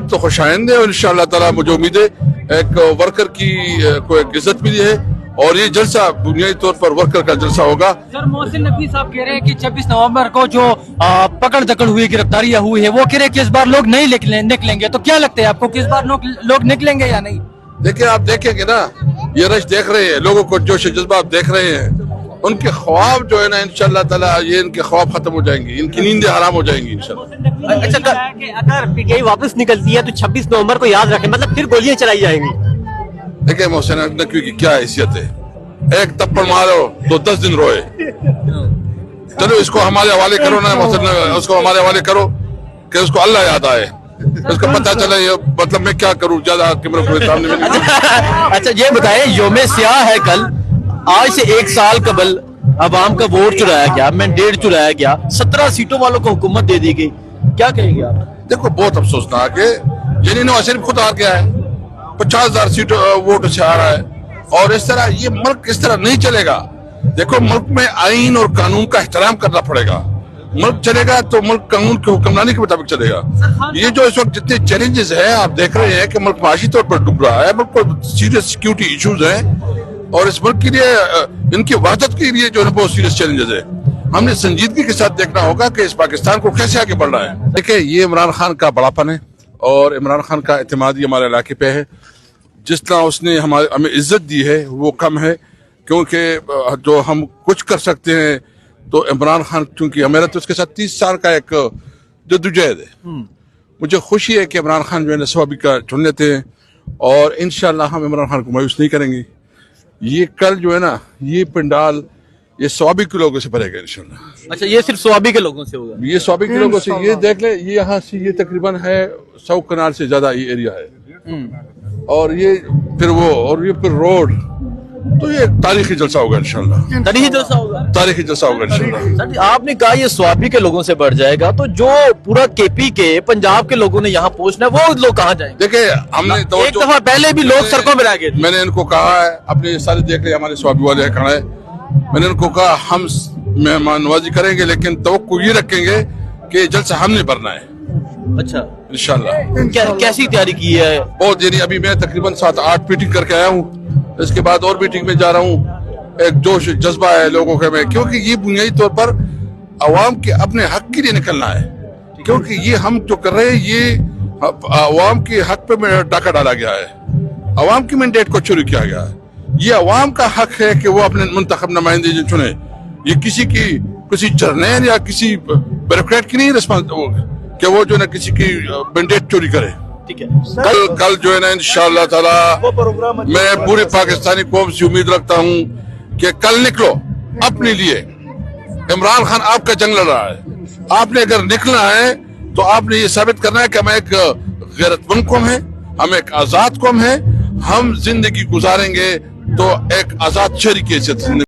तो खुशाइंद है और इंशाअल्लाह ताला मुझे उम्मीद है एक वर्कर की को एक इज्जत मिली है और ये जलसा बुनियादी तौर पर वर्कर का जलसा होगा। सर मोहसिन नकवी साहब कह रहे हैं कि 26 नवंबर को जो पकड़ दकड़ हुई गिरफ्तारियां हुई है वो कह रहे हैं कि इस बार लोग नहीं निकलेंगे, तो क्या लगता है आपको कि इस बार लोग निकलेंगे या नहीं? देखिए आप देखेंगे ना, ये रश देख रहे हैं, लोगों को जोश जज्बा आप देख रहे हैं, उनके ख्वाब जो है ना इंशाअल्लाह ताला ये इनके ख्वाब खत्म हो जाएंगे, इनकी नींदें हराम हो जाएंगी इंशाअल्लाह। अच्छा, कि अगर पीटीआई वापस निकलती है तो 26 नवंबर को याद रखें, मतलब फिर गोलियां चलाई जाएंगी। देखिए मोहसिन नकवी की क्या हैसियत है, एक थप्पड़ मारो तो 10 दिन रोए। चलो इसको हमारे हवाले करो ना मोहसिन, उसको हमारे हवाले करो कि उसको अल्लाह याद आए, उसको पता चले ये मतलब मैं क्या करूं ज्यादा कैमरे के सामने में नहीं। अच्छा ये बताएं, यौम स्याह है कल, आज से 1 साल कबल अवाम का वोट चुराया गया, मैंडेट चुराया गया, 17 सीटों वालों को हुकूमत दे दी गई, क्या कहेंगे आप? देखो बहुत अफसोसनाक है, यानी नवाज शरीफ खुद हार गया है, 50,000 सीट वोट से हारा है और इस तरह ये मुल्क इस तरह नहीं चलेगा। देखो मुल्क में आईन और कानून का एहतराम करना पड़ेगा, मुल्क चलेगा तो मुल्क कानून की हुक्मरानी के मुताबिक चलेगा। ये जो इस वक्त जितने चैलेंजेस हैं आप देख रहे हैं कि मुल्क माशी तौर पर डूब रहा है, मुल्क को सीरियस सिक्योरिटी इश्यूज हैं और इस मुल्क के लिए इनकी वहदत के लिए जो है बहुत सीरियस चैलेंजेस है। हमने संजीदगी के साथ देखना होगा कि इस पाकिस्तान को कैसे आगे बढ़ रहा है। देखिए ये इमरान खान का बड़ापन है और इमरान खान का एतमादी हमारे इलाके पे है, जिस तरह उसने हमें इज्जत दी है वो कम है, क्योंकि जो हम कुछ कर सकते हैं तो इमरान खान, क्योंकि हमारा तो उसके साथ 30 साल का एक जद्दोजहद है। मुझे खुशी है कि इमरान खान जो है स्वाबी का चुन लेते हैं और इंशाअल्लाह हम इमरान खान को मायूस नहीं करेंगे। ये कल जो है ना ये पंडाल ये स्वाबी के लोगों से भरेगा इंशाअल्लाह। अच्छा ये सिर्फ स्वाबी के लोगों से होगा? ये स्वाबी के लोगों से, ये देख ले, ये यहाँ से ये तकरीबन है 100 कनाल से ज्यादा ये एरिया है और ये फिर वो और ये फिर रोड, तो ये तारीखी जलसा होगा इंशाअल्लाह। तारीखी जलसा होगा? तारीखी जलसा होगा इंशाअल्लाह। सर जी, आपने कहा ये स्वाबी के लोगों से बढ़ जाएगा, तो जो पूरा केपी के पंजाब के लोगों ने यहाँ पहुंचना है वो लोग कहाँ जाएंगे? देखिए हमने एक दफा पहले भी लोग सड़कों में रह गए थे। मैंने इनको कहा है, अपने ये सारे देख रहे हमारे स्वाबी वाले खड़ा है, मैंने इनको कहा हम मेहमान नवाजी करेंगे लेकिन तवक्को ये रखेंगे कि जलसा हमने भरना है। अच्छा इंशाअल्लाह। कैसी तैयारी की है? बहुत देरी, अभी मैं तकरीबन 7-8 मीटिंग करके आया हूँ, इसके बाद और मीटिंग में जा रहा हूँ। एक जोश जज्बा है लोगों के में, क्योंकि ये बुनियादी तौर पर अवाम के अपने हक के लिए निकलना है, क्योंकि ये हम जो कर रहे हैं ये अवाम के हक पे डाका डाला गया है, अवाम की मैंडेट को चोरी किया गया है। ये अवाम का हक है कि वो अपने मुंतखब नुमाइंदे चुने, ये किसी जर्नैल या किसी ब्यूरोक्रेट की नहीं रिस्पॉन्सिबिलिटी कि वो जो है किसी की मैंडेट चोरी करे। ठीक है, कल जो है ना इंशाअल्लाह ताला मैं पूरी पाकिस्तानी कौम से उम्मीद रखता हूँ कि कल निकलो अपने लिए। इमरान खान आपका जंग लड़ रहा है, आपने अगर निकलना है तो आपने ये साबित करना है कि हम एक गैरतमंद कौम है, हम एक आजाद कौम है, हम जिंदगी गुजारेंगे तो एक आजाद शहरी की हैसियत